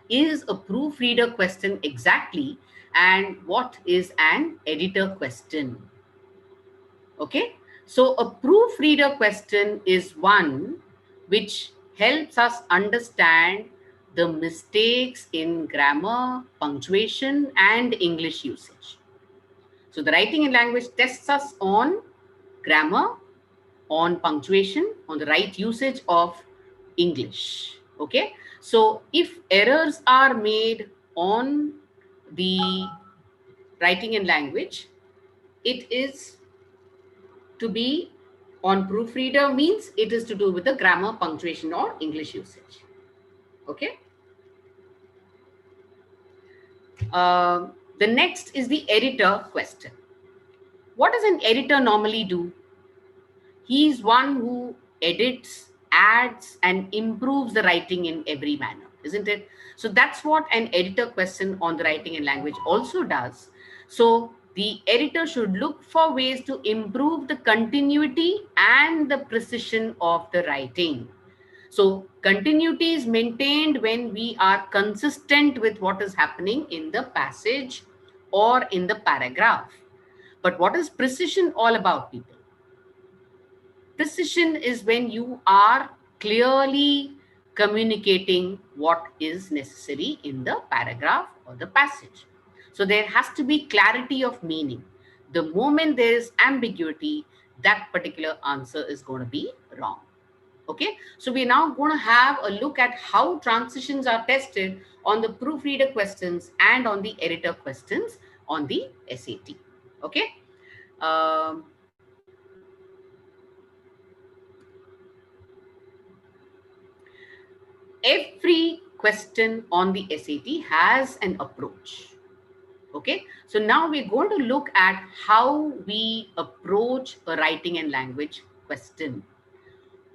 is a proofreader question exactly and what is an editor question. Okay, so a proofreader question is one which helps us understand the mistakes in grammar, punctuation, and English usage. So the writing and language tests us on grammar, on punctuation, on the right usage of English. Okay, so if errors are made on the writing and language, it is to be on proofreader, means it is to do with the grammar, punctuation, or English usage. Okay. The next is the editor question. What does an editor normally do? He is one who edits, adds, and improves the writing in every manner, isn't it? So that's what an editor question on the writing and language also does. So the editor should look for ways to improve the continuity and the precision of the writing. So continuity is maintained when we are consistent with what is happening in the passage or in the paragraph. But what is precision all about, people? Precision is when you are clearly communicating what is necessary in the paragraph or the passage. So there has to be clarity of meaning. The moment there is ambiguity, that particular answer is going to be wrong. Okay, so we're now going to have a look at how transitions are tested on the proofreader questions and on the editor questions on the SAT. Okay. Um, every question on the SAT has an approach. Okay, so now we're going to look at how we approach a writing and language question.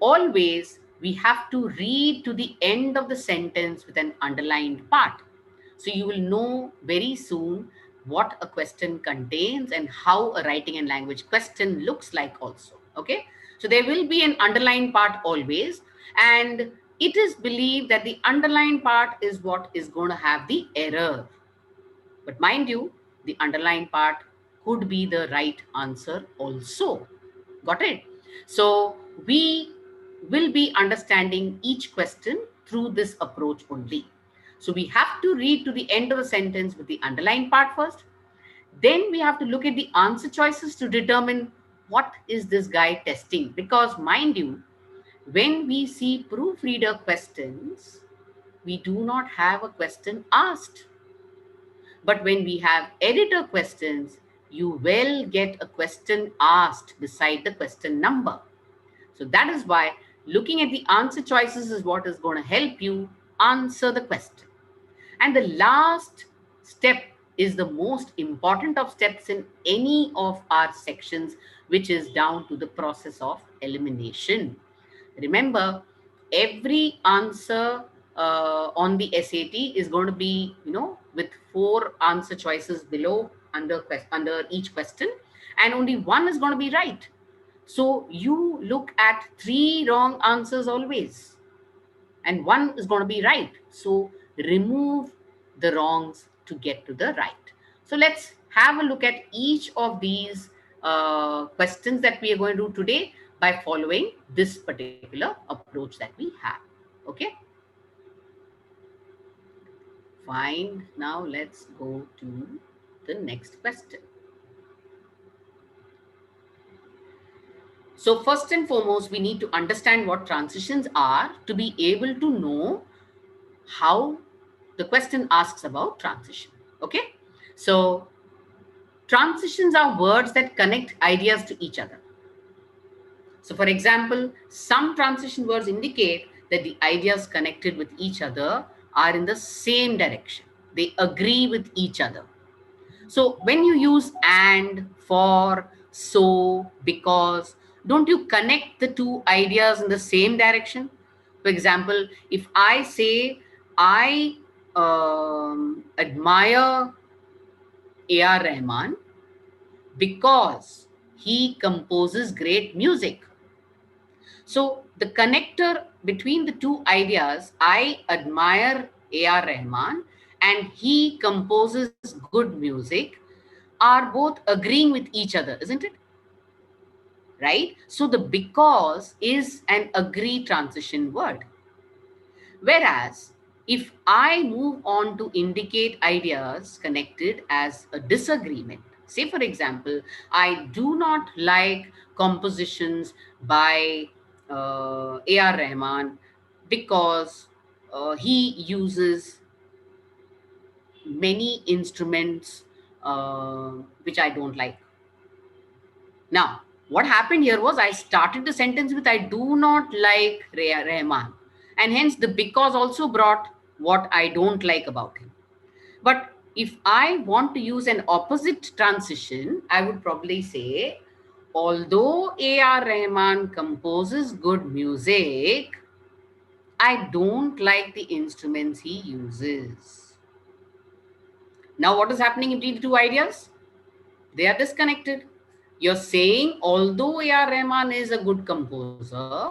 Always, we have to read to the end of the sentence with an underlined part. So you will know very soon what a question contains and how a writing and language question looks like also. Okay, so there will be an underlined part always, and it is believed that the underlined part is what is going to have the error. But mind you, the underlined part could be the right answer also. Got it? So we will be understanding each question through this approach only. So we have to read to the end of the sentence with the underlined part first. Then we have to look at the answer choices to determine what is this guy testing. Because mind you, when we see proofreader questions, we do not have a question asked. But when we have editor questions, you will get a question asked beside the question number. So that is why looking at the answer choices is what is going to help you answer the question. And the last step is the most important of steps in any of our sections, which is down to the process of elimination. Remember, every answer on the SAT is going to be, with 4 answer choices below under each question, and only one is going to be right. So you look at 3 wrong answers always, and one is going to be right. So remove the wrongs to get to the right. So let's have a look at each of these questions that we are going to do today by following this particular approach that we have. Okay. Fine. Now let's go to the next question. So first and foremost, we need to understand what transitions are to be able to know how the question asks about transition. Okay. So transitions are words that connect ideas to each other. So for example, some transition words indicate that the ideas connected with each other are in the same direction. They agree with each other. So when you use and, for, so, because, don't you connect the two ideas in the same direction? For example, if I say, I admire A.R. Rahman because he composes great music. So the connector between the two ideas, I admire A.R. Rahman, and he composes good music, are both agreeing with each other, isn't it? Right? So the because is an agree transition word. Whereas if I move on to indicate ideas connected as a disagreement, say for example, I do not like compositions by A.R. Rahman because he uses many instruments which I don't like. Now, what happened here was I started the sentence with I do not like Rahman, and hence the because also brought what I don't like about him. But if I want to use an opposite transition, I would probably say, although A.R. Rahman composes good music, I don't like the instruments he uses. Now, what is happening between the two ideas? They are disconnected. You're saying, although A.R. Rahman is a good composer,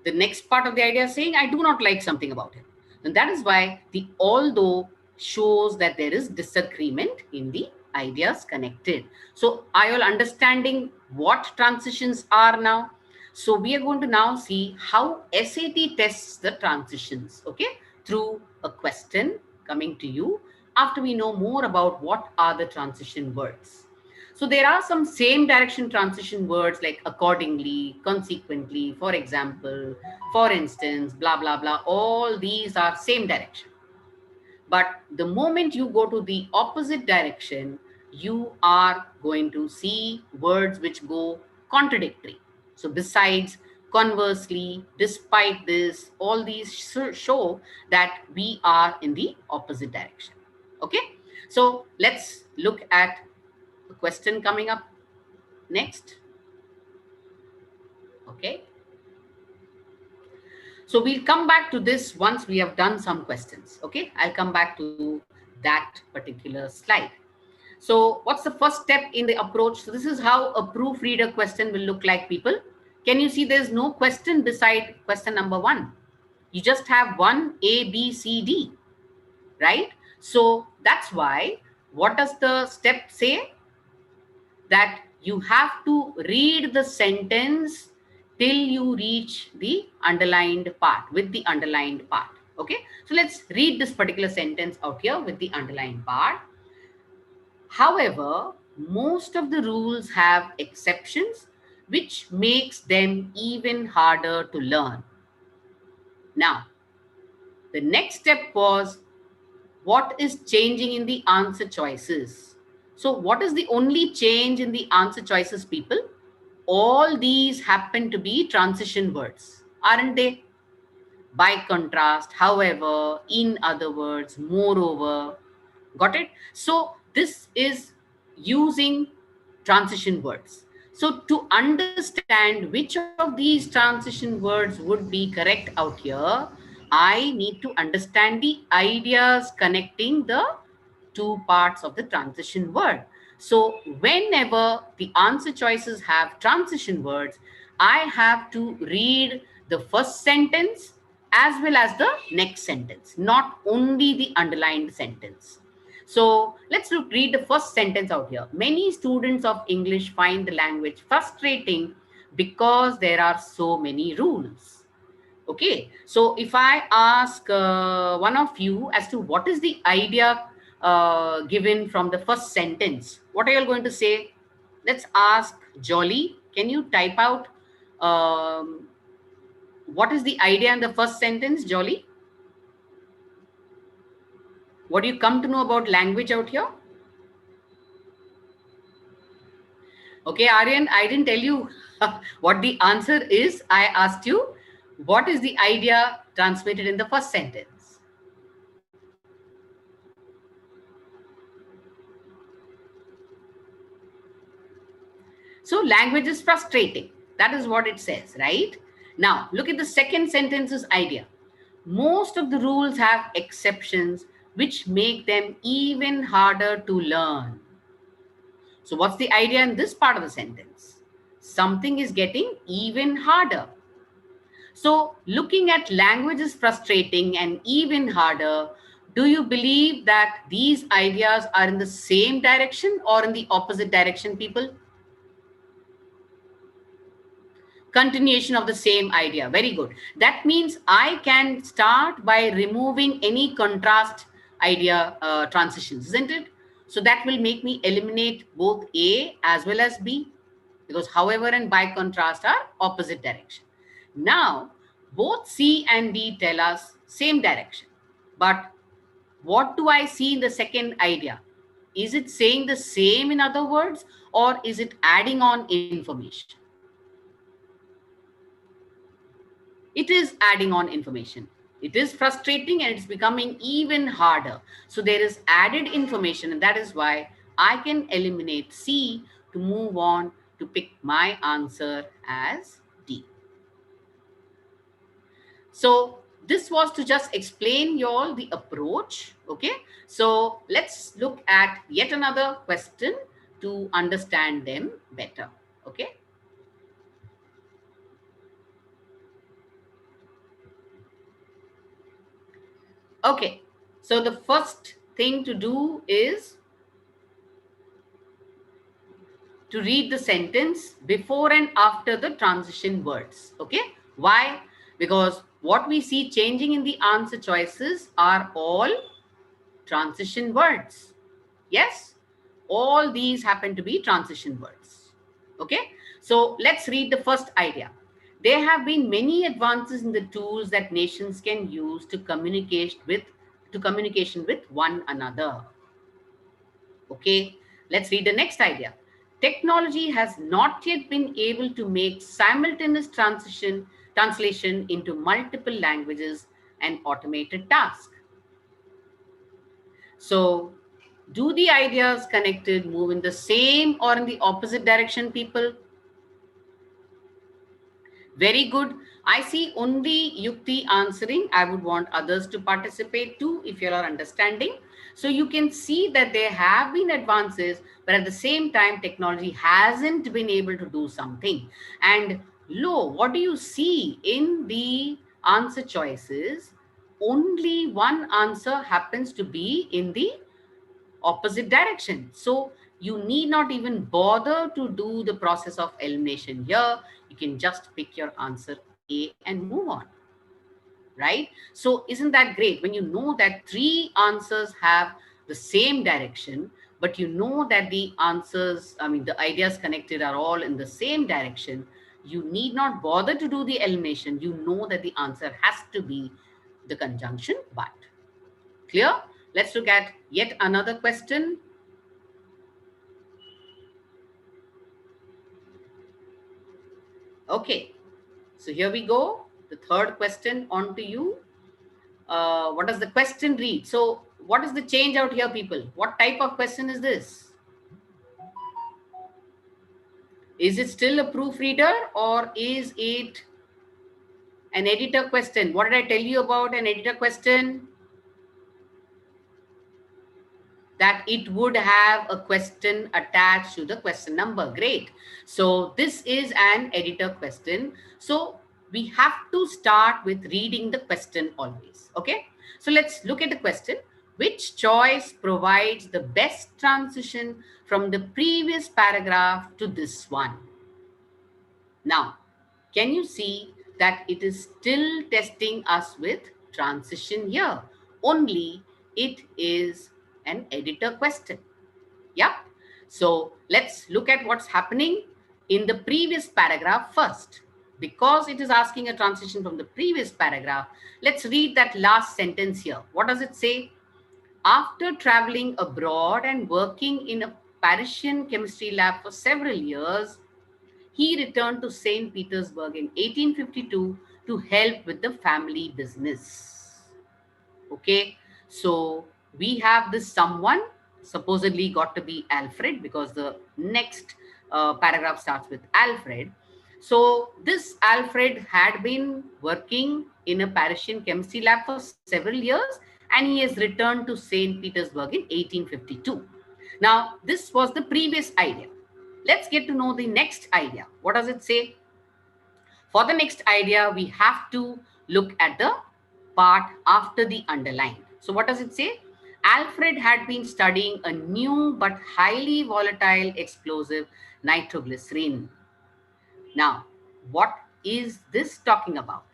the next part of the idea is saying, I do not like something about him. And that is why the although shows that there is disagreement in the ideas connected. So, are you all understanding what transitions are now? So, we are going to now see how SAT tests the transitions, okay, through a question coming to you after we know more about what are the transition words. So there are some same direction transition words like accordingly, consequently, for example, for instance, blah, blah, blah. All these are same direction. But the moment you go to the opposite direction, you are going to see words which go contradictory. So besides, conversely, despite this, all these show that we are in the opposite direction. Okay. So let's look at the question coming up next. Okay. So we'll come back to this once we have done some questions. Okay. I'll come back to that particular slide. So what's the first step in the approach? So this is how a proofreader question will look like, people. Can you see there's no question beside question number 1? You just have one A, B, C, D, right? So that's why, what does the step say? That you have to read the sentence till you reach the underlined part, with the underlined part. Okay, so let's read this particular sentence out here with the underlined part. However, most of the rules have exceptions, which makes them even harder to learn. Now, the next step was, what is changing in the answer choices? So what is the only change in the answer choices, people? All these happen to be transition words, aren't they? By contrast, however, in other words, moreover. Got it? So this is using transition words. So to understand which of these transition words would be correct out here, I need to understand the ideas connecting the two parts of the transition word. So whenever the answer choices have transition words, I have to read the first sentence as well as the next sentence, not only the underlined sentence. So let's read the first sentence out here. Many students of English find the language frustrating because there are so many rules. Okay, so if I ask one of you as to what is the idea given from the first sentence, what are you all going to say? Let's ask Jolly. Can you type out um, what is the idea in the first sentence, Jolly? What do you come to know about language out here? Okay, Aryan, I didn't tell you what the answer is. I asked you, what is the idea transmitted in the first sentence? So language is frustrating. That is what it says, right? Now, look at the second sentence's idea. Most of the rules have exceptions which make them even harder to learn. So what's the idea in this part of the sentence? Something is getting even harder. So looking at language is frustrating and even harder. Do you believe that these ideas are in the same direction or in the opposite direction, people? Continuation of the same idea. Very good. That means I can start by removing any contrast idea transitions, isn't it? So that will make me eliminate both A as well as B, because however and by contrast are opposite direction. Now, both C and D tell us same direction. But what do I see in the second idea? Is it saying the same, in other words, or is it adding on information? It is adding on information. It is frustrating and it's becoming even harder. So there is added information, and that is why I can eliminate C to move on to pick my answer as D. So this was to just explain you all the approach. Okay. So let's look at yet another question to understand them better. Okay. Okay, so the first thing to do is to read the sentence before and after the transition words. Okay, why? Because what we see changing in the answer choices are all transition words. Yes, all these happen to be transition words. Okay, so let's read the first idea. There have been many advances in the tools that nations can use to communication with one another. Okay, let's read the next idea. Technology has not yet been able to make simultaneous translation into multiple languages and automated tasks. So, do the ideas connected move in the same or in the opposite direction, people? Very good. I see only Yukti answering. I would want others to participate too, if you are understanding. So you can see that there have been advances, but at the same time, technology hasn't been able to do something. And lo, what do you see in the answer choices? Only one answer happens to be in the opposite direction. So you need not even bother to do the process of elimination here. You can just pick your answer A and move on. Right? So isn't that great when you know that three answers have the same direction, but you know that the answers, I mean, the ideas connected are all in the same direction. You need not bother to do the elimination. You know that the answer has to be the conjunction but. Clear? Let's look at yet another question. Okay, so here we go. The third question on to you. What does the question read? So what is the change out here, people? What type of question is this? Is it still a proofreader or is it an editor question? What did I tell you about an editor question? That it would have a question attached to the question number. Great. So this is an editor question. So we have to start with reading the question always. Okay. So let's look at the question. Which choice provides the best transition from the previous paragraph to this one? Now, can you see that it is still testing us with transition here? Only it is an editor question. Yeah. So let's look at what's happening in the previous paragraph first. Because it is asking a transition from the previous paragraph, let's read that last sentence here. What does it say? After traveling abroad and working in a Parisian chemistry lab for several years, he returned to St. Petersburg in 1852 to help with the family business. Okay, so we have this someone, supposedly got to be Alfred, because the next paragraph starts with Alfred. So this Alfred had been working in a Parisian chemistry lab for several years, and he has returned to St. Petersburg in 1852. Now, this was the previous idea. Let's get to know the next idea. What does it say? For the next idea, we have to look at the part after the underline. So what does it say? Alfred had been studying a new but highly volatile explosive, nitroglycerin. Now, what is this talking about?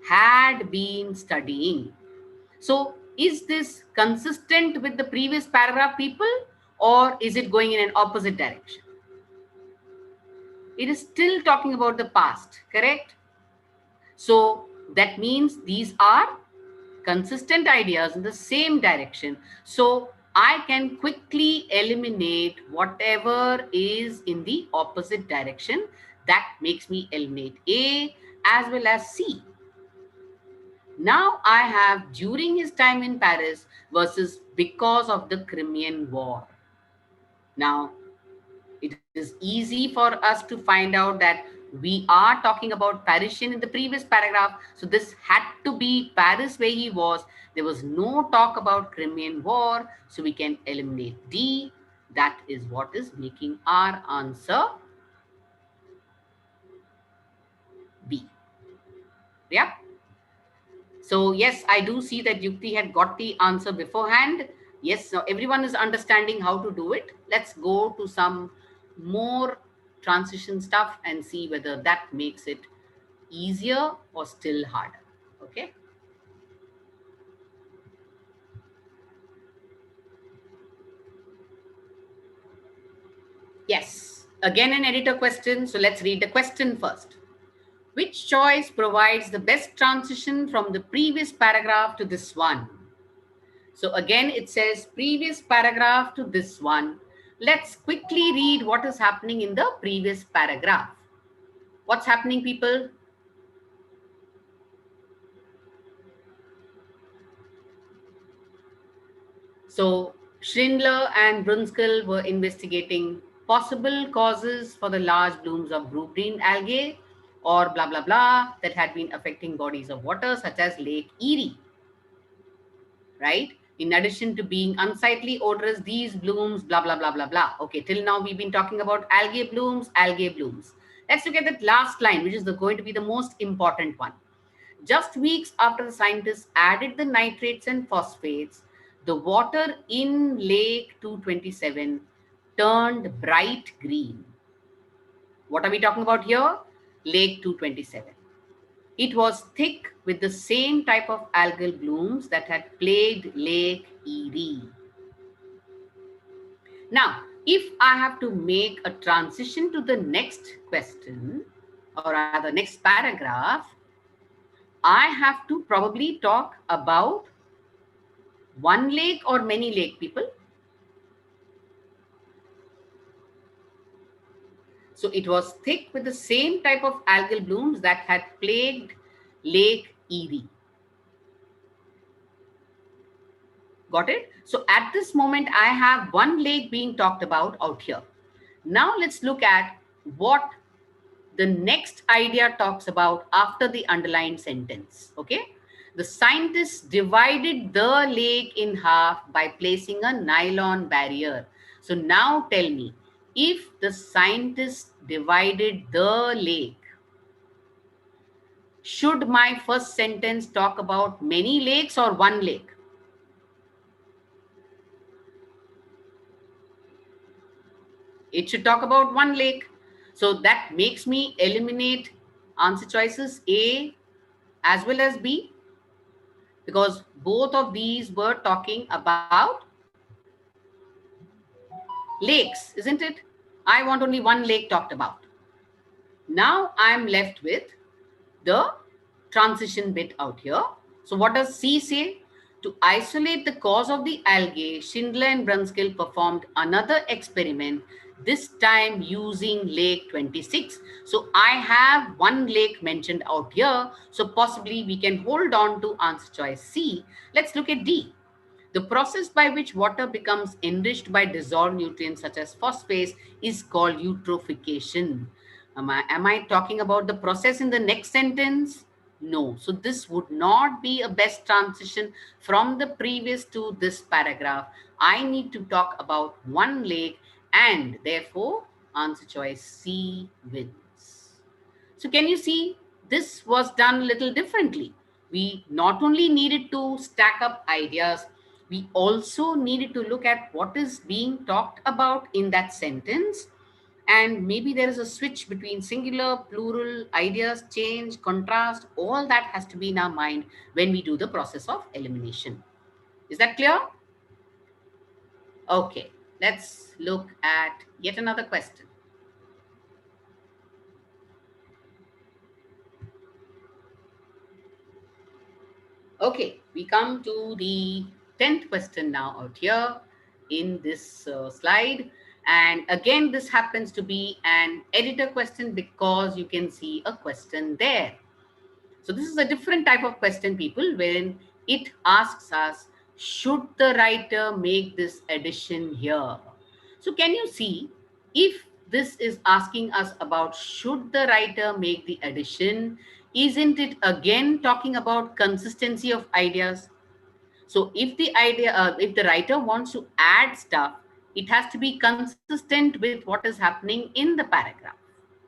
Had been studying. So, is this consistent with the previous paragraph, people, or is it going in an opposite direction? It is still talking about the past, correct? So, that means these are consistent ideas in the same direction. So, I can quickly eliminate whatever is in the opposite direction. That makes me eliminate A as well as C. Now I have during his time in Paris versus because of the Crimean War. Now, it is easy for us to find out that we are talking about Parisian in the previous paragraph. So this had to be Paris where he was. There was no talk about Crimean War. So we can eliminate D. That is what is making our answer B. Yeah. So yes, I do see that Yukti had got the answer beforehand. Yes, so everyone is understanding how to do it. Let's go to some more transition stuff and see whether that makes it easier or still harder. Okay. Yes, again an editor question. So let's read the question first. Which choice provides the best transition from the previous paragraph to this one? So again, it says previous paragraph to this one. Let's quickly read what is happening in the previous paragraph. What's happening, people? So Schindler and Brunskill were investigating possible causes for the large blooms of blue-green algae or blah, blah, blah that had been affecting bodies of water such as Lake Erie, right? In addition to being unsightly, odorous, these blooms, blah, blah, blah, blah, blah. Okay, till now we've been talking about algae blooms, algae blooms. Let's look at that last line, which is going to be the most important one. Just weeks after the scientists added the nitrates and phosphates, the water in Lake 227 turned bright green. What are we talking about here? Lake 227. It was thick with the same type of algal blooms that had plagued Lake Erie. Now, if I have to make a transition to the next question, or rather next paragraph, I have to probably talk about one lake or many lake, people. So it was thick with the same type of algal blooms that had plagued Lake Erie. Got it? So at this moment, I have one lake being talked about out here. Now let's look at what the next idea talks about after the underlined sentence. Okay. The scientists divided the lake in half by placing a nylon barrier. So now tell me, if the scientists divided the lake, should my first sentence talk about many lakes or one lake? It should talk about one lake. So that makes me eliminate answer choices A as well as B, because both of these were talking about lakes, isn't it? I want only one lake talked about. Now I'm left with the transition bit out here. So what does C say? To isolate the cause of the algae, Schindler and Brunskill performed another experiment, this time using Lake 26. So I have one lake mentioned out here. So possibly we can hold on to answer choice C. Let's look at D. The process by which water becomes enriched by dissolved nutrients such as phosphates is called eutrophication. Am I talking about the process in the next sentence? No. So this would not be a best transition from the previous to this paragraph. I need to talk about one lake, and therefore answer choice C wins. So can you see this was done a little differently. We not only needed to stack up ideas, we also needed to look at what is being talked about in that sentence. And maybe there is a switch between singular, plural, ideas, change, contrast. All that has to be in our mind when we do the process of elimination. Is that clear? Okay, let's look at yet another question. Okay, we come to the 10th question now out here in this slide. And again, this happens to be an editor question because you can see a question there. So this is a different type of question, people, when it asks us, should the writer make this addition here? So can you see, if this is asking us about should the writer make the addition, isn't it again talking about consistency of ideas? So if the writer wants to add stuff, it has to be consistent with what is happening in the paragraph,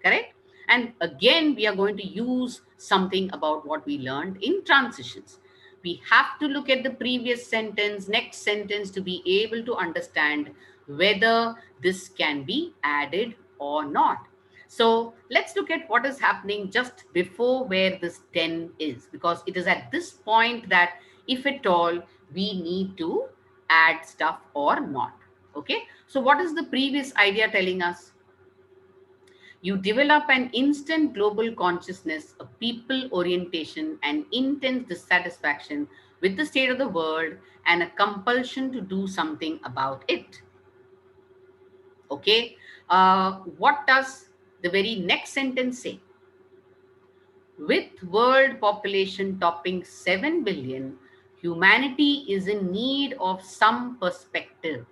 correct? And again, we are going to use something about what we learned in transitions. We have to look at the previous sentence, next sentence, to be able to understand whether this can be added or not. So let's look at what is happening just before where this 10 is, because it is at this point that, if at all, we need to add stuff or not. Okay. So what is the previous idea telling us? You develop an instant global consciousness, a people orientation, and intense dissatisfaction with the state of the world, and a compulsion to do something about it. Okay. What does the very next sentence say? With world population topping 7 billion, humanity is in need of some perspective.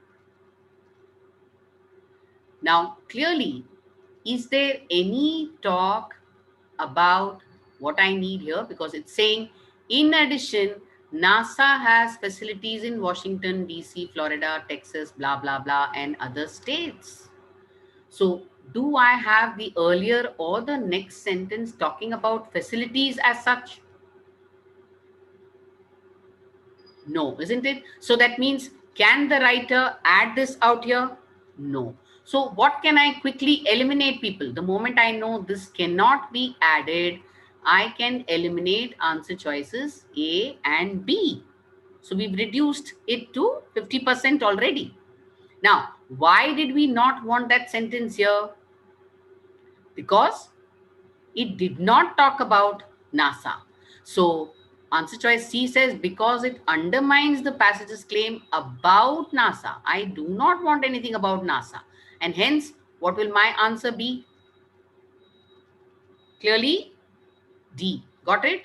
Now, clearly, is there any talk about what I need here? Because it's saying, in addition, NASA has facilities in Washington, D.C., Florida, Texas, blah, blah, blah, and other states. So, do I have the earlier or the next sentence talking about facilities as such? No, isn't it? So that means, can the writer add this out here? No. So what can I quickly eliminate, people? The moment I know this cannot be added, I can eliminate answer choices A and B. So we've reduced it to 50% already. Now, why did we not want that sentence here? Because it did not talk about NASA. So answer choice C says, because it undermines the passage's claim about NASA. I do not want anything about NASA. And hence, what will my answer be? Clearly, D. Got it?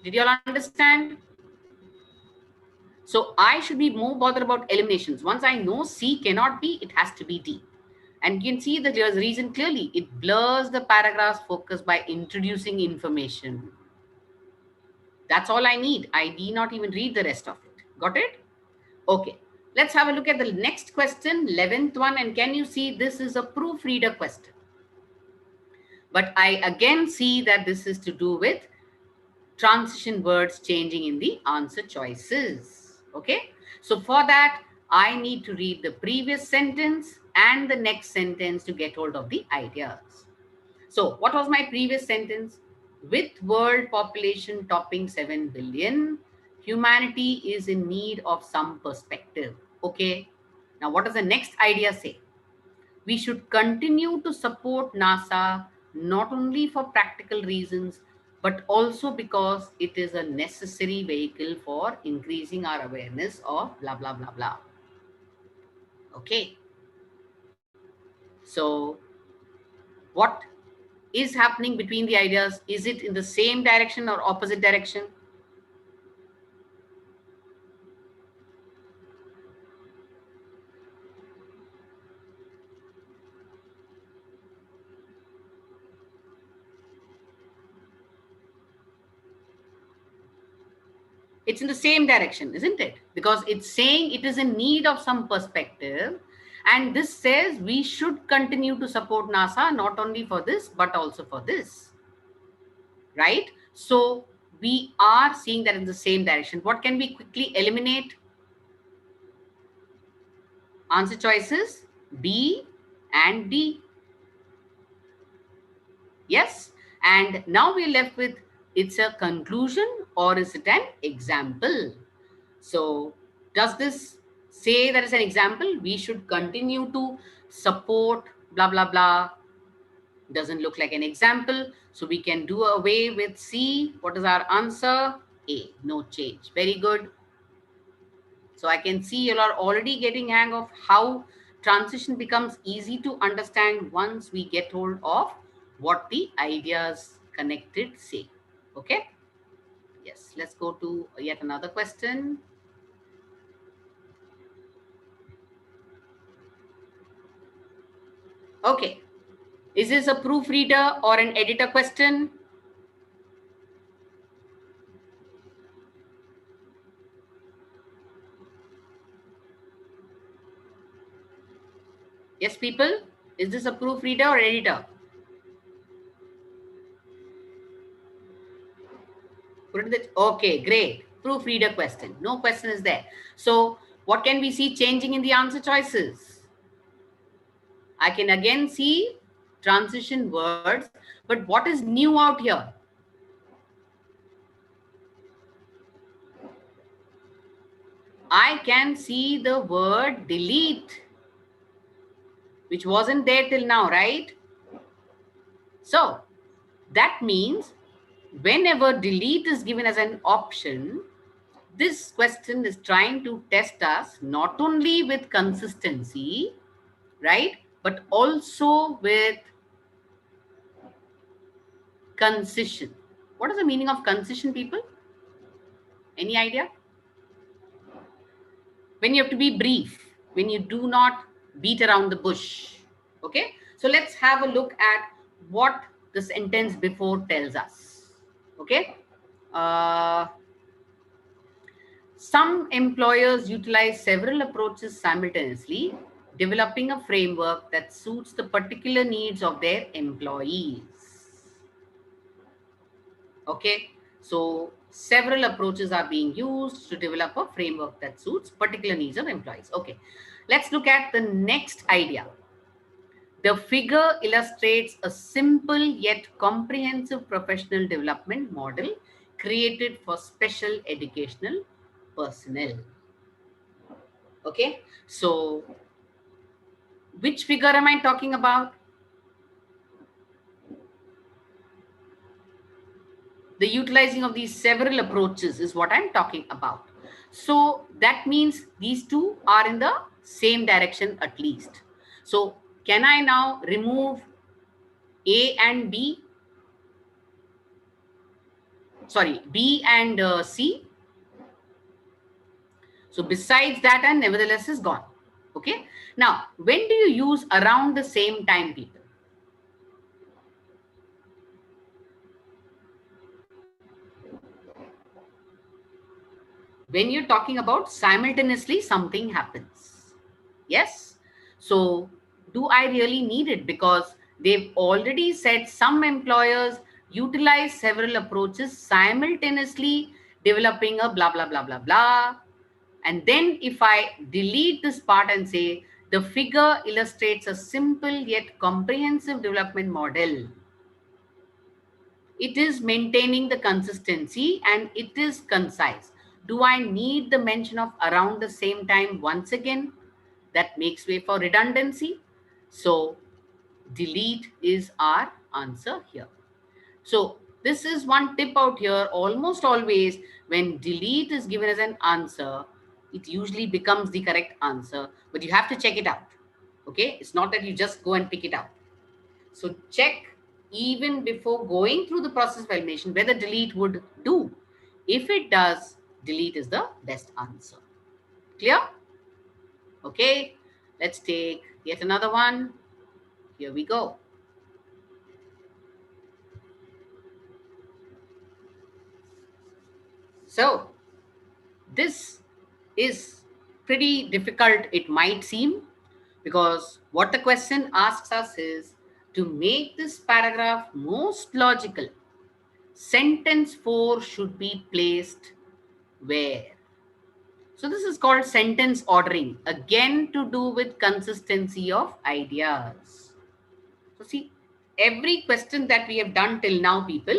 Did you all understand? So I should be more bothered about eliminations. Once I know C cannot be, it has to be D. And you can see the reason clearly. It blurs the paragraph's focus by introducing information. That's all I need. I need not even read the rest of it. Got it? Okay. Let's have a look at the next question, 11th one. And can you see this is a proofreader question? But I again see that this is to do with transition words changing in the answer choices. Okay. So for that, I need to read the previous sentence and the next sentence to get hold of the ideas. So what was my previous sentence? With world population topping 7 billion, humanity is in need of some perspective. Okay. Now, what does the next idea say? We should continue to support NASA not only for practical reasons, but also because it is a necessary vehicle for increasing our awareness of blah, blah, blah, blah. Okay. So, what is happening between the ideas? Is it in the same direction or opposite direction? It's in the same direction, isn't it? Because it's saying it is in need of some perspective. And this says we should continue to support NASA, not only for this, but also for this, right? So we are seeing that in the same direction. What can we quickly eliminate? Answer choices B and D. Yes. And now we're left with, it's a conclusion or is it an example? So does this say that it's an example? We should continue to support blah, blah, blah. Doesn't look like an example. So we can do away with C. What is our answer? A. No change. Very good. So I can see you are already getting hang of how transition becomes easy to understand once we get hold of what the ideas connected say. Okay. Yes. Let's go to yet another question. Okay. Is this a proofreader or an editor question? Yes, people? Is this a proofreader or editor? Okay, great. Proofreader question. No question is there. So what can we see changing in the answer choices? I can again see transition words, but what is new out here? I can see the word delete, which wasn't there till now, right? So that means whenever delete is given as an option, this question is trying to test us not only with consistency, right, but also with concision. What is the meaning of concision, people? Any idea? When you have to be brief, when you do not beat around the bush. Okay, so let's have a look at what the sentence before tells us. Okay, some employers utilize several approaches simultaneously, developing a framework that suits the particular needs of their employees. Okay, so several approaches are being used to develop a framework that suits particular needs of employees. Okay, let's look at the next idea. The figure illustrates a simple yet comprehensive professional development model created for special educational personnel. Okay, so which figure am I talking about? The utilizing of these several approaches is what I'm talking about. So that means these two are in the same direction at least. So can I now remove A and B? Sorry, B and C. So besides that and nevertheless is gone. Okay. Now, when do you use around the same time, people? When you're talking about simultaneously something happens. Yes. So do I really need it? Because they've already said some employers utilize several approaches simultaneously developing a blah, blah, blah, blah, blah. And then if I delete this part and say, the figure illustrates a simple yet comprehensive development model, it is maintaining the consistency and it is concise. Do I need the mention of around the same time once again? That makes way for redundancy. So delete is our answer here. So this is one tip out here. Almost always when delete is given as an answer, it usually becomes the correct answer, but you have to check it out. Okay, it's not that you just go and pick it out. So check even before going through the process of elimination whether delete would do. If it does, delete is the best answer. Clear? Okay, let's take yet another one. Here we go. So this is pretty difficult, it might seem, Because what the question asks us is, to make this paragraph most logical, sentence 4 should be placed where? So this is called sentence ordering, again to do with consistency of ideas. So see, every question that we have done till now, people,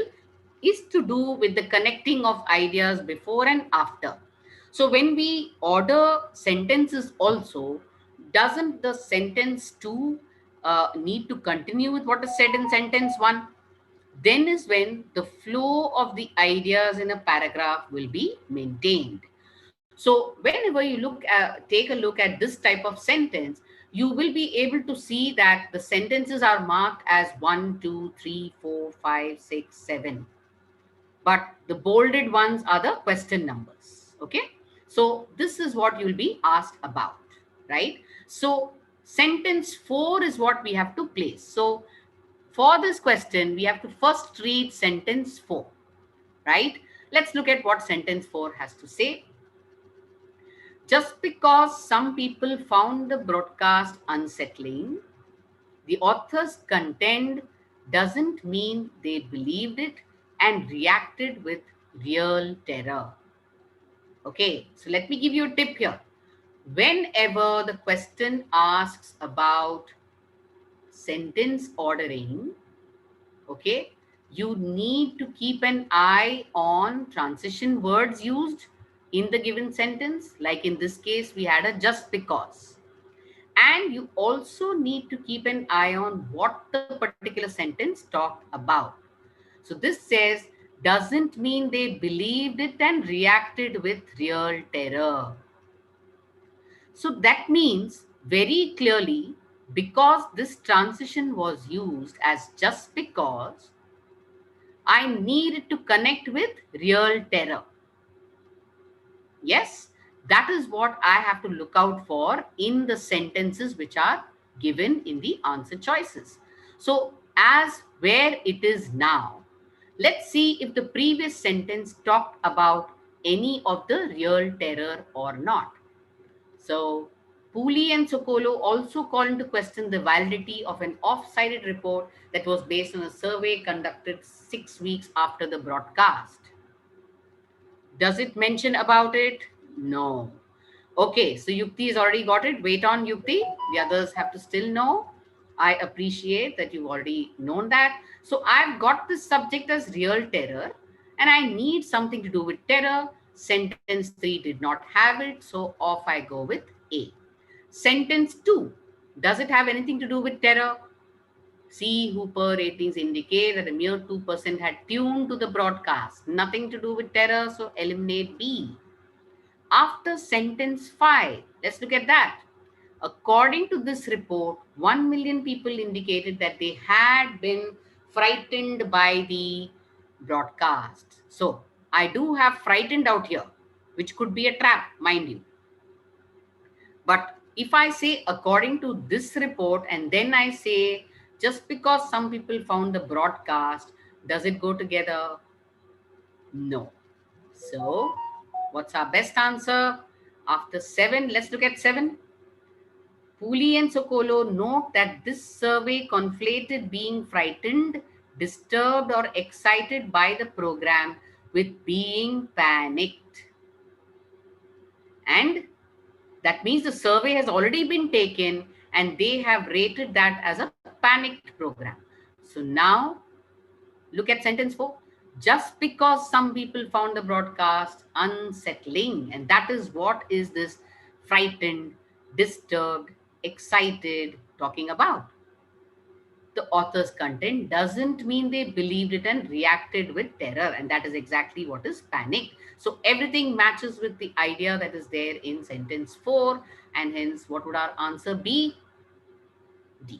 is to do with the connecting of ideas before and after. So when we order sentences also, doesn't the sentence 2 need to continue with what is said in sentence 1? Then is when the flow of the ideas in a paragraph will be maintained. So whenever you take a look at this type of sentence, you will be able to see that the sentences are marked as 1, 2, 3, 4, 5, 6, 7. But the bolded ones are the question numbers. Okay. So this is what you'll be asked about, right? So sentence 4 is what we have to place. So for this question, we have to first read sentence 4, right? Let's look at what sentence 4 has to say. Just because some people found the broadcast unsettling, the authors contend doesn't mean they believed it and reacted with real terror. Okay, so let me give you a tip here. Whenever the question asks about sentence ordering, okay, you need to keep an eye on transition words used in the given sentence. Like in this case, we had a just because. And you also need to keep an eye on what the particular sentence talked about. So this says, doesn't mean they believed it and reacted with real terror. So that means very clearly, because this transition was used as just because, I needed to connect with real terror. Yes, that is what I have to look out for in the sentences which are given in the answer choices. So, as where it is now, let's see if the previous sentence talked about any of the real terror or not. So, Pooley and Sokolo also call into question the validity of an off-cited report that was based on a survey conducted 6 weeks after the broadcast. Does it mention about it? No. Okay, so Yukti has already got it. Wait on Yukti. The others have to still know. I appreciate that you've already known that. So I've got this subject as real terror and I need something to do with terror. Sentence 3 did not have it, so off I go with A. Sentence 2, does it have anything to do with terror? C. Hooper ratings indicate that a mere 2% had tuned to the broadcast. Nothing to do with terror, so eliminate B. After sentence 5, let's look at that. According to this report, 1 million people indicated that they had been frightened by the broadcast. So, I do have frightened out here, which could be a trap, mind you. But if I say according to this report and then I say just because some people found the broadcast, does it go together? No. So, what's our best answer? After 7, let's look at 7. Pooley and Sokolo note that this survey conflated being frightened, disturbed, or excited by the program with being panicked. And that means the survey has already been taken and they have rated that as a panicked program. So now look at sentence 4. Just because some people found the broadcast unsettling, and that is what is this frightened, disturbed, excited talking about. The author's content doesn't mean they believed it and reacted with terror, and that is exactly what is panic. So everything matches with the idea that is there in sentence 4, and hence what would our answer be? D.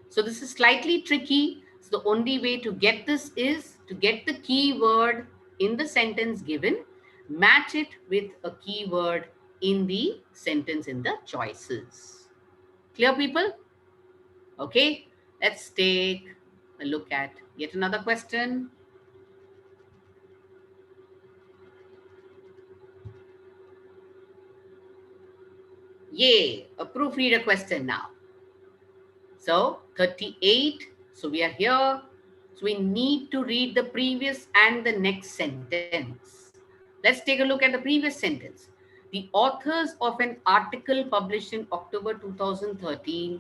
So this is slightly tricky. So the only way to get this is to get the keyword in the sentence given, match it with a keyword in the sentence in the choices. Clear, people? Okay, let's take a look at yet another question. Yay, a proofreader question now. So 38. So we are here. So we need to read the previous and the next sentence. Let's take a look at the previous sentence. The authors of an article published in October 2013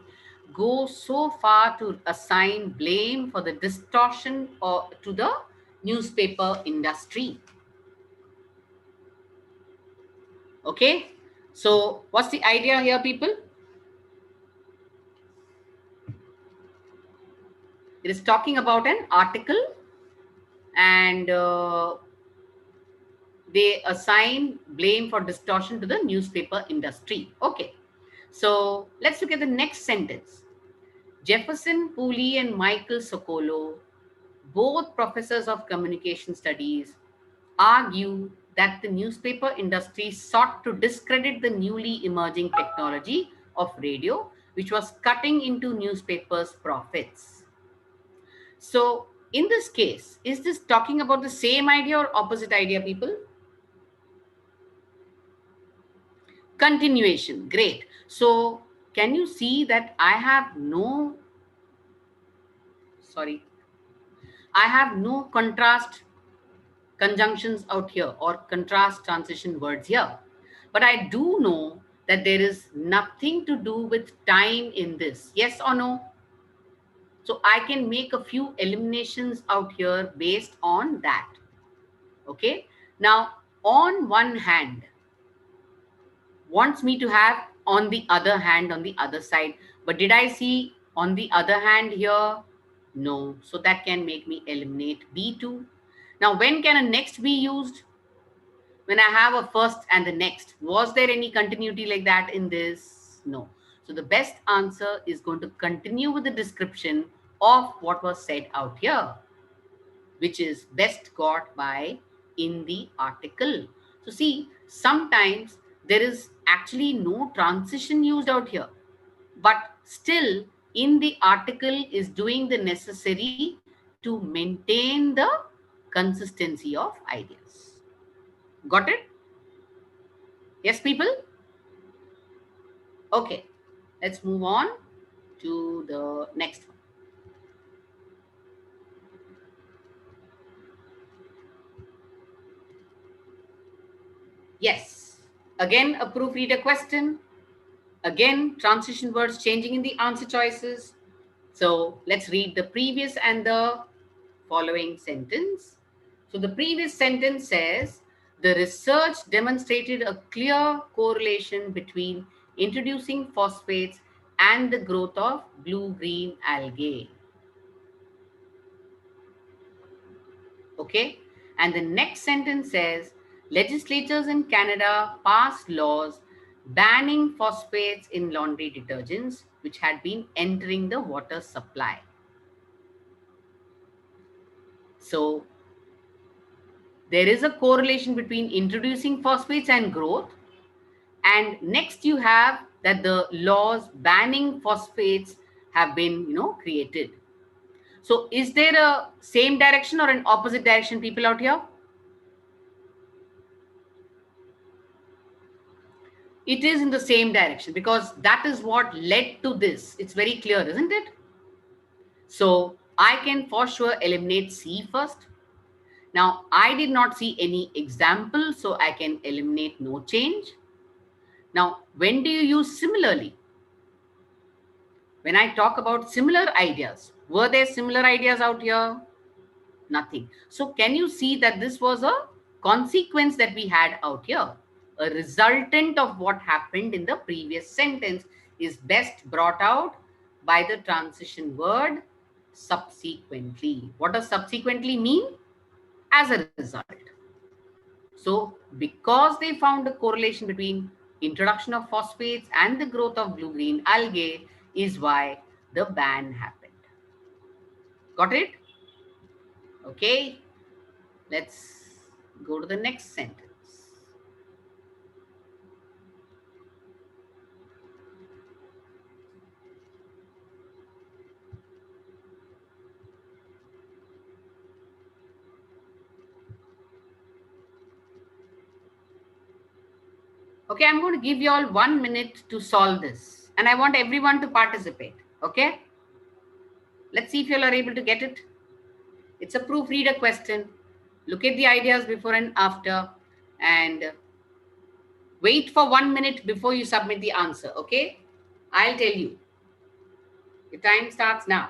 go so far to assign blame for the distortion to the newspaper industry. Okay. So what's the idea here, people? It is talking about an article, and they assign blame for distortion to the newspaper industry. Okay. So let's look at the next sentence. Jefferson Pooley and Michael Socolo, both professors of communication studies, argue that the newspaper industry sought to discredit the newly emerging technology of radio, which was cutting into newspapers' profits. So, in this case, is this talking about the same idea or opposite idea, people? Continuation. Great. So, can you see that sorry, I have no contrast conjunctions out here or contrast transition words here. But I do know that there is nothing to do with time in this. Yes or no? So I can make a few eliminations out here based on that. Okay. Now, on one hand, wants me to have on the other hand on the other side. But did I see on the other hand here? No. So that can make me eliminate B2. Now, when can a next be used? When I have a first and the next. Was there any continuity like that in this? No. So the best answer is going to continue with the description of what was said out here, which is best got by in the article. So see, sometimes there is actually no transition used out here, but still in the article is doing the necessary to maintain the consistency of ideas. Got it? Yes, people? Okay, let's move on to the next one. Yes, again, a proofreader question. Again, transition words changing in the answer choices. So let's read the previous and the following sentence. So the previous sentence says, the research demonstrated a clear correlation between introducing phosphates and the growth of blue-green algae. Okay. And the next sentence says, legislators in Canada passed laws banning phosphates in laundry detergents, which had been entering the water supply. So there is a correlation between introducing phosphates and growth. And next you have that the laws banning phosphates have been, created. So is there a same direction or an opposite direction, people out here? It is in the same direction because that is what led to this. It's very clear, isn't it? So I can for sure eliminate C first. Now, I did not see any example, so I can eliminate no change. Now, when do you use similarly? When I talk about similar ideas, were there similar ideas out here? Nothing. So can you see that this was a consequence that we had out here? A resultant of what happened in the previous sentence is best brought out by the transition word subsequently. What does subsequently mean? As a result. So because they found a correlation between introduction of phosphates and the growth of blue-green algae is why the ban happened. Got it? Okay. Let's go to the next sentence. Okay, I'm going to give you all 1 minute to solve this. And I want everyone to participate. Okay? Let's see if you all are able to get it. It's a proofreader question. Look at the ideas before and after. And wait for 1 minute before you submit the answer. Okay? I'll tell you. Your time starts now.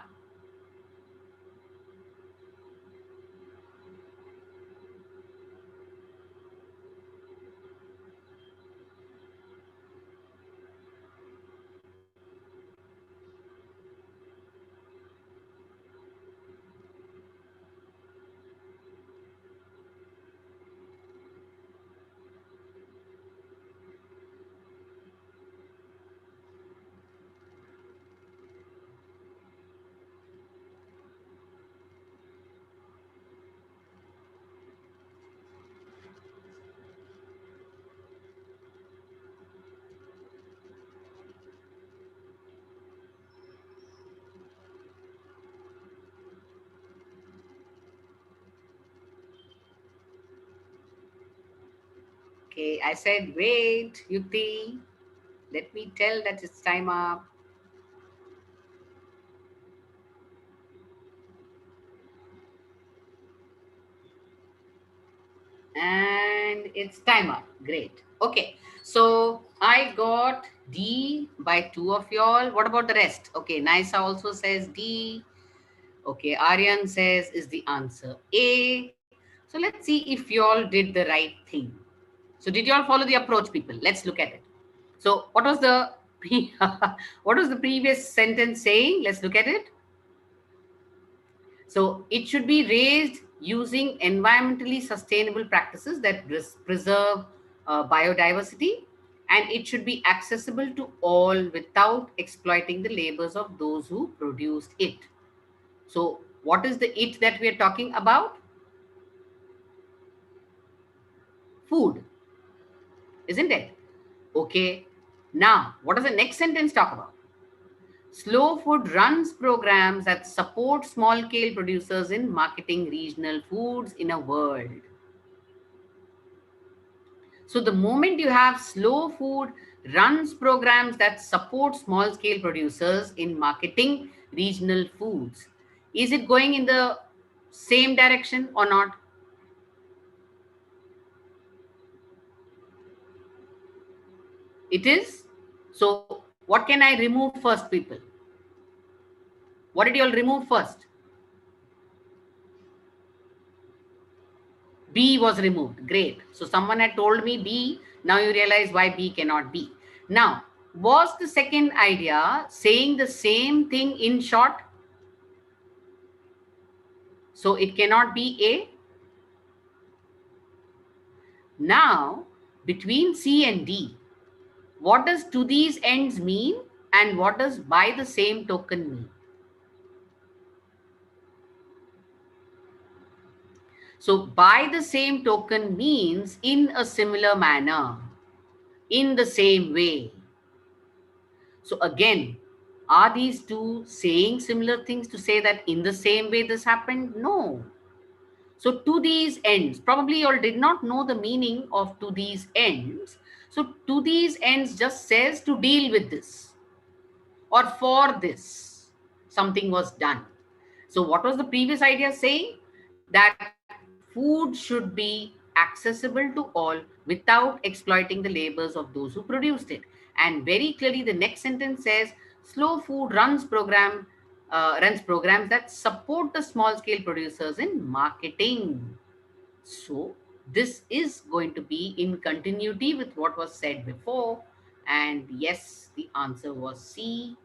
Okay, I said wait, Yuti. Let me tell that it's time up. And it's time up. Great. Okay, so I got D by two of y'all. What about the rest? Okay, Nisa also says D. Okay, Aryan says is the answer A. So let's see if y'all did the right thing. So did y'all follow the approach, people? Let's look at it. So what was the what was the previous sentence saying? Let's look at it. So it should be raised using environmentally sustainable practices that preserve biodiversity, and it should be accessible to all without exploiting the labors of those who produced it. So what is the it that we are talking about? Food, isn't it? Okay. Now, what does the next sentence talk about? Slow Food runs programs that support small scale producers in marketing regional foods in a world. So the moment you have Slow Food runs programs that support small scale producers in marketing regional foods, is it going in the same direction or not? It is. So what can I remove first, people? What did you all remove first? B was removed. Great. So someone had told me B. Now you realize why B cannot be. Now, was the second idea saying the same thing in short? So it cannot be A. Now, between C and D, what does to these ends mean and what does by the same token mean? So, by the same token means in a similar manner, in the same way. So, again, are these two saying similar things to say that in the same way this happened? No. So, to these ends, probably you all did not know the meaning of to these ends. So, to these ends just says to deal with this or for this, something was done. So, what was the previous idea saying? That food should be accessible to all without exploiting the labors of those who produced it. And very clearly, the next sentence says, "Slow Food runs programs that support the small scale producers in marketing." So, this is going to be in continuity with what was said before. And yes, the answer was C.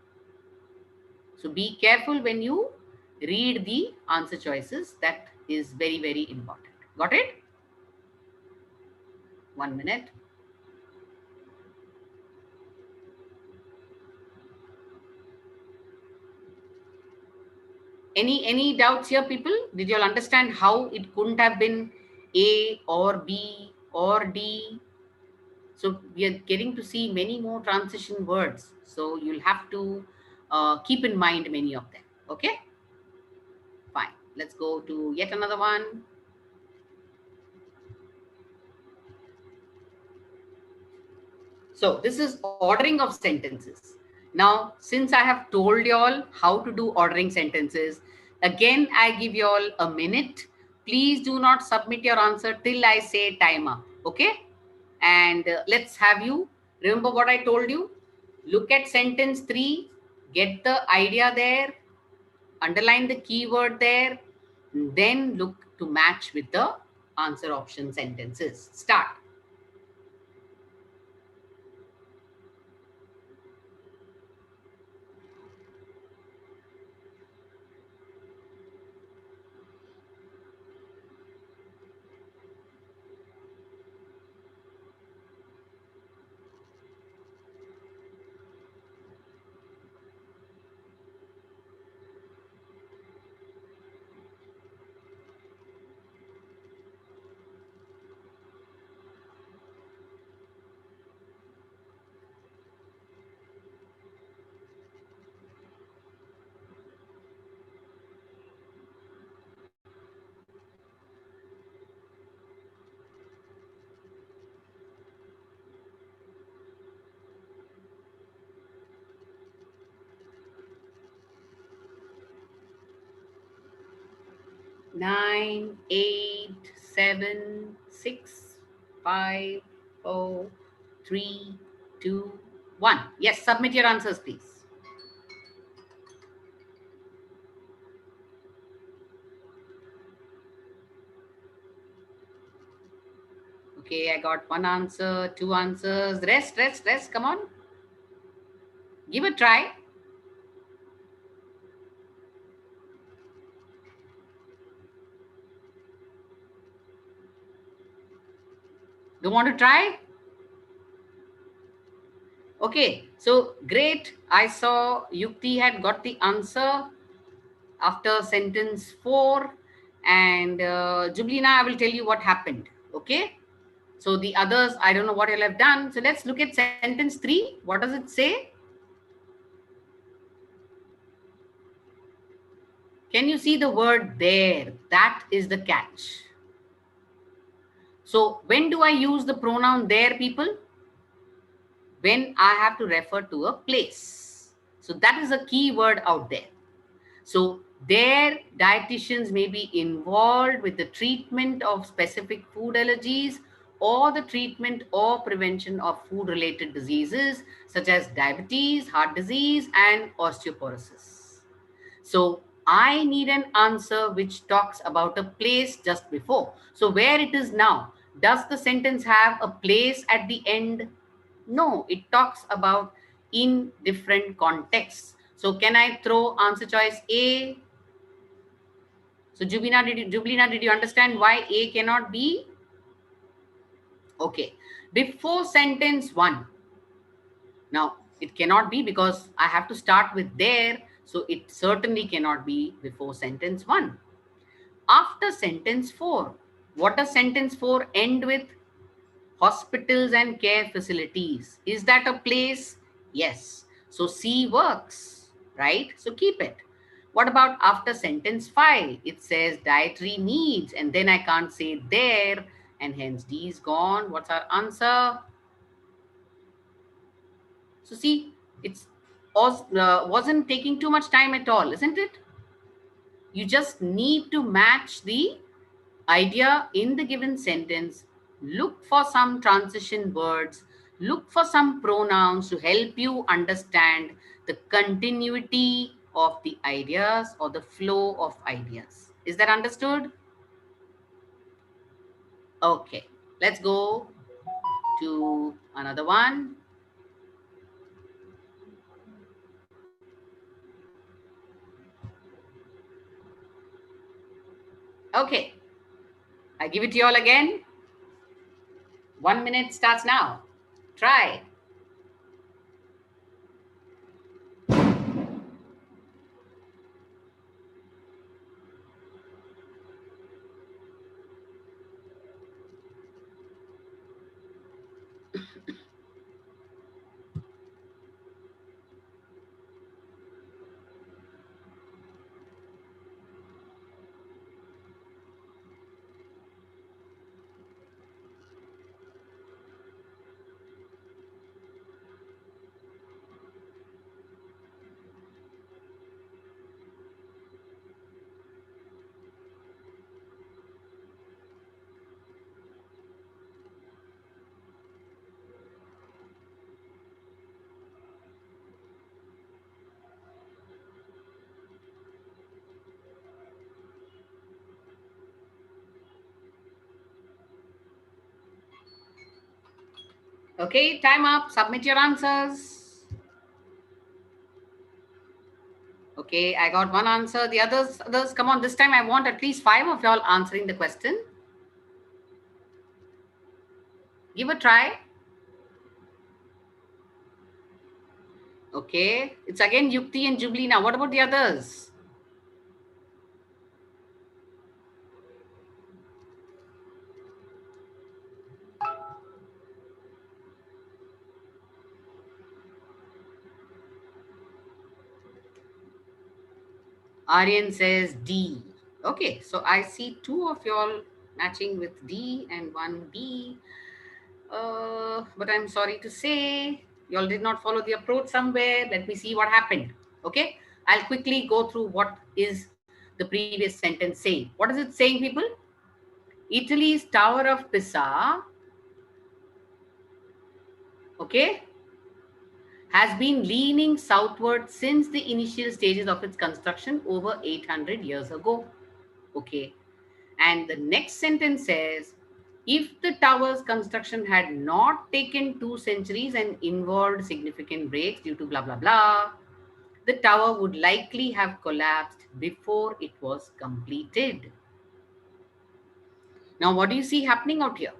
So be careful when you read the answer choices. That is very, very important. Got it? 1 minute. Any doubts here, people? Did you all understand how it couldn't have been A or B or D? So we are getting to see many more transition words. So you'll have to keep in mind many of them. Okay? Fine. Let's go to yet another one. So this is ordering of sentences. Now, since I have told you all how to do ordering sentences, again, I give you all a minute. Please do not submit your answer till I say time up. Okay? And let's have you remember what I told you. Look at sentence 3, get the idea there, underline the keyword there, then look to match with the answer option sentences. Start. 9, 8, 7, 6, 5, 4, 3, 2, 1. Yes, submit your answers, please. Okay, I got one answer, two answers. Rest, rest, rest. Come on. Give a try. Don't want to try? Okay, so great. I saw Yukti had got the answer after sentence 4. And Jublina, I will tell you what happened. Okay. So the others, I don't know what you'll have done. So let's look at sentence 3. What does it say? Can you see the word there? That is the catch. So when do I use the pronoun there, people? When I have to refer to a place. So that is a key word out there. So there, dietitians may be involved with the treatment of specific food allergies or the treatment or prevention of food-related diseases such as diabetes, heart disease, and osteoporosis. So I need an answer which talks about a place just before. So where it is now, does the sentence have a place at the end? No, it talks about in different contexts. So can I throw answer choice A? So Jublina, did you understand why A cannot be? Okay. Before sentence 1. Now, it cannot be because I have to start with there. So it certainly cannot be before sentence 1. After sentence 4. What does sentence 4 end with? Hospitals and care facilities. Is that a place? Yes. So C works, right? So keep it. What about after sentence 5? It says dietary needs, and then I can't say there, and hence D is gone. What's our answer? So see, it's wasn't taking too much time at all, isn't it? You just need to match the idea in the given sentence, look for some transition words, look for some pronouns to help you understand the continuity of the ideas or the flow of ideas. Is that understood? Okay, let's go to another one. Okay, I give it to you all again. 1 minute starts now. Try. Okay, time up. Submit your answers. Okay, I got one answer. The others, come on. This time I want at least 5 of y'all answering the question. Give a try. Okay, it's again Yukti and Jubilee now. What about the others? Aryan says D. Okay, so I see 2 of y'all matching with D and 1 B. But I'm sorry to say, y'all did not follow the approach somewhere. Let me see what happened. Okay, I'll quickly go through what is the previous sentence saying. What is it saying, people? Italy's Tower of Pisa, okay, has been leaning southward since the initial stages of its construction over 800 years ago. Okay, and the next sentence says, if the tower's construction had not taken 2 centuries and involved significant breaks due to blah blah blah, the tower would likely have collapsed before it was completed. Now, what do you see happening out here?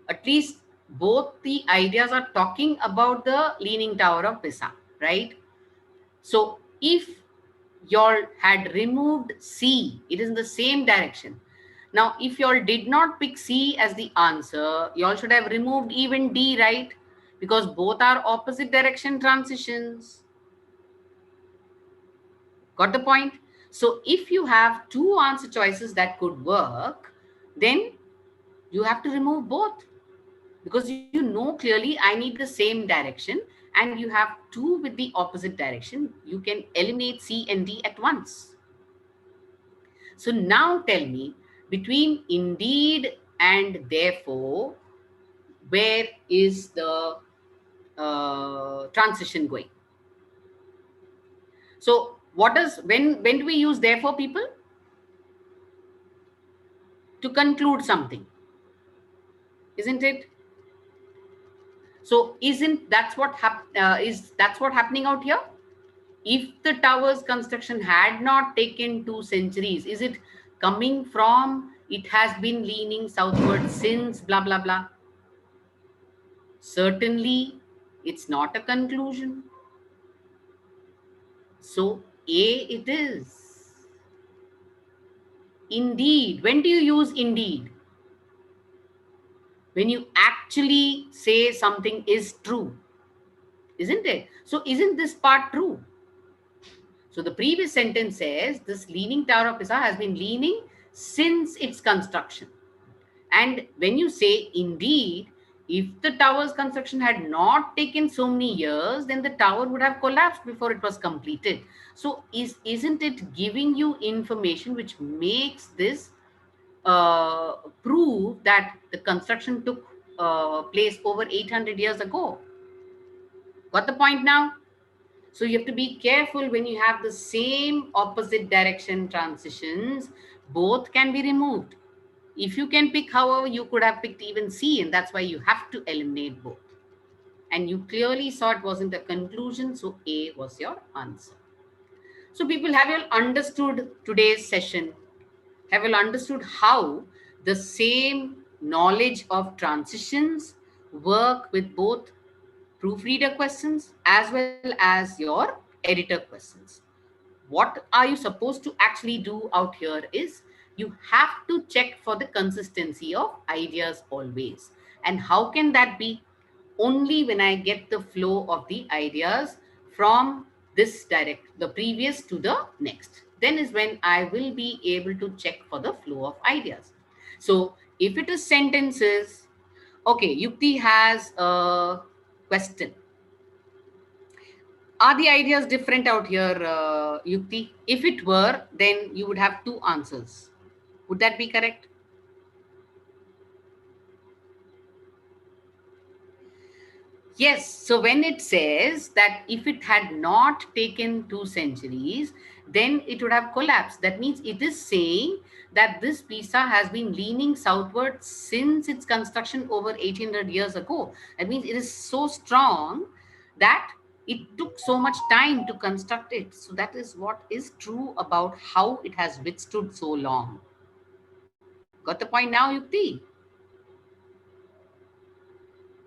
At least both the ideas are talking about the Leaning Tower of Pisa, right? So, if y'all had removed C, it is in the same direction. Now, if y'all did not pick C as the answer, y'all should have removed even D, right? Because both are opposite direction transitions. Got the point? So, if you have 2 answer choices that could work, then you have to remove both, because you know clearly I need the same direction and you have 2 with the opposite direction. You can eliminate C and D at once. So now tell me, between indeed and therefore, where is the transition going? So what does, when do we use therefore, people? To conclude something, isn't it? So isn't that's what is that's what happening out here? If the tower's construction had not taken 2 centuries, is it coming from it has been leaning southward since blah blah blah? Certainly, it's not a conclusion. So, A it is. Indeed. When do you use indeed? When you actually say something is true, isn't it? So, isn't this part true? So, the previous sentence says this leaning Tower of Pisa has been leaning since its construction. And when you say indeed, if the tower's construction had not taken so many years, then the tower would have collapsed before it was completed. So isn't it giving you information which makes this prove that the construction took place over 800 years ago? Got the point now? So you have to be careful when you have the same opposite direction transitions, both can be removed. If you can pick, however, you could have picked even C, and that's why you have to eliminate both. And you clearly saw it wasn't a conclusion, so A was your answer. So, people, have you all understood today's session? Have you all understood how the same knowledge of transitions work with both proofreader questions as well as your editor questions? What are you supposed to actually do out here is you have to check for the consistency of ideas always. And how can that be? Only when I get the flow of the ideas from this the previous to the next. Then is when I will be able to check for the flow of ideas. So if it is sentences, okay, Yukti has a question. Are the ideas different out here, Yukti? If it were, then you would have 2 answers. Would that be correct? Yes. So when it says that if it had not taken 2 centuries, then it would have collapsed. That means it is saying that this pizza has been leaning southward since its construction over 1800 years ago. That means it is so strong that it took so much time to construct it. So that is what is true about how it has withstood so long. Got the point now, Yukti?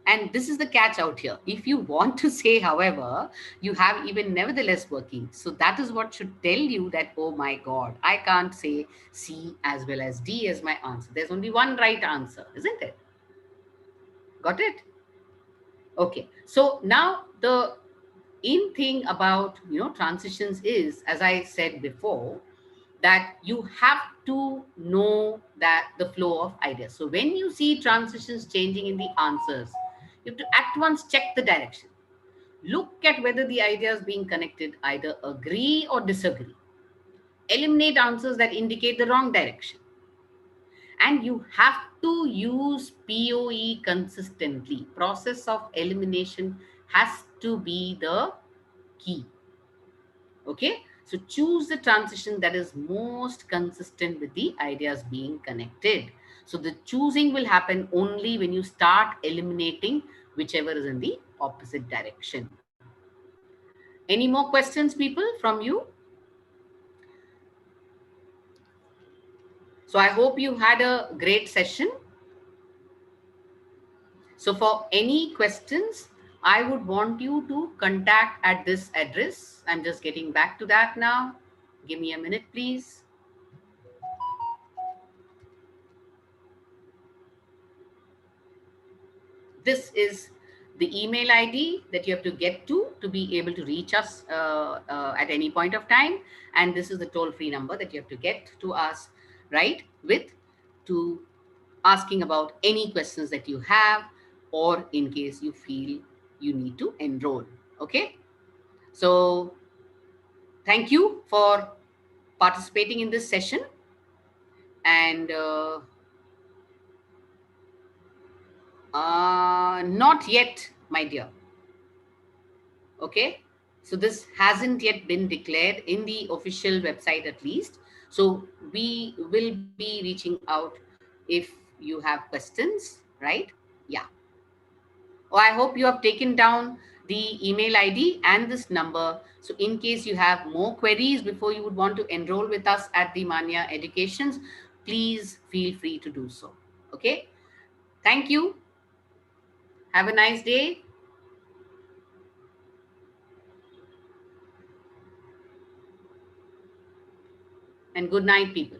And this is the catch out here. If you want to say, however, you have even nevertheless working. So that is what should tell you that, oh my God, I can't say C as well as D as my answer. There's only one right answer, isn't it? Got it? Okay. So now the in thing about transitions is, as I said before, that you have to know that the flow of ideas. So when you see transitions changing in the answers, you have to at once check the direction. Look at whether the ideas being connected either agree or disagree. Eliminate answers that indicate the wrong direction. And you have to use POE consistently. Process of elimination has to be the key. Okay, so choose the transition that is most consistent with the ideas being connected. So the choosing will happen only when you start eliminating whichever is in the opposite direction. Any more questions, people, from you? So I hope you had a great session. So for any questions, I would want you to contact at this address. I'm just getting back to that now. Give me a minute, please. This is the email ID that you have to get to be able to reach us at any point of time. And this is the toll-free number that you have to get to us, right, with to asking about any questions that you have, or in case you feel you need to enroll. Okay. So thank you for participating in this session. And not yet, my dear. Okay, so this hasn't yet been declared in the official website, at least. So we will be reaching out if you have questions, right? Yeah. Oh, I hope you have taken down the email ID and this number. So in case you have more queries before you would want to enroll with us at the Manya Educations, please feel free to do so. Okay. Thank you. Have a nice day. And good night, people.